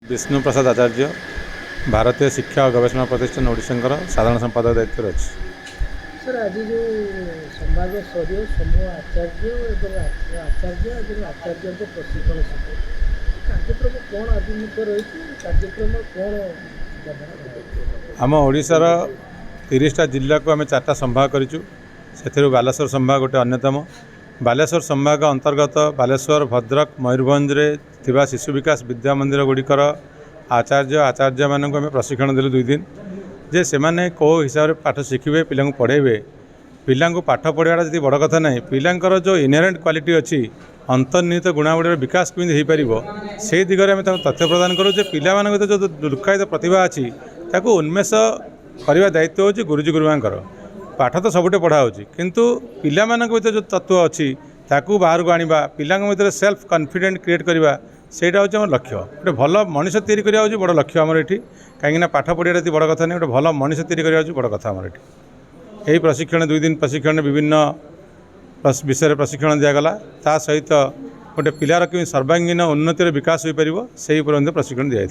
विष्णु प्रसाद आचार्य भारतीय शिक्षा और गवेषणा प्रतिष्ठान ओडिशा साधारण संपादक दायित्व अच्छी। सर आज जो संभाग स्तरीय समूह आचार्य आचार्य आचार्य प्रशिक्षण शिविर कार्यक्रम कौन अभिमुख रही कार्यक्रम कौन आम ओडिशार 30टा जिला को आम 4टा संभाग करूँ से बालेश्वर संभाग गोटे अन्यतम। बालेश्वर संभाग अंतर्गत बालेश्वर भद्रक मयूरभंज थिबा शिशु विकास विद्या मंदिर गुड़िकर आचार्य मानक आम प्रशिक्षण देलु 2 दिन जे से माने को हिसाब से पाठ शिखे पिला पढ़ेबे पिला पाठ पढ़ाटा जी बड़ कथा ना पिलांकर जो इनहेरेंट क्वालिटी अच्छी अंतर्निहित गुणावलीर विकास केमी हो पार से दिगरे आम तथ्य प्रदान करूँ जे पिला जो लुकायित प्रतिभा अच्छी ताकू उन्मेष करने दायित्व हो गुरुजी गुरुमांकर। पाठ तो सबुठे पढ़ा हो किंतु पिला भीतर जो तत्व अच्छी ताकू बाहर को आनिबा पिला भीतर सेल्फ कॉन्फिडेंट क्रिएट करवा सेटा हूँ आम लक्ष्य। गोटे भल मनीष तैयारी करवा हूँ बड़ लक्ष्य आमर ये कहीं पाठ पढ़ाटा बड़ कथा नहीं गोटे भल मनीष तैयारी करवा बड़ कथा आमर ये। यही प्रशिक्षण 2 दिन प्रशिक्षण विभिन्न विषय प्रशिक्षण दिगला ता सहित गोटे पिलार कि सर्वांगीन उन्नतिर विकास हो पार से प्रशिक्षण दिया।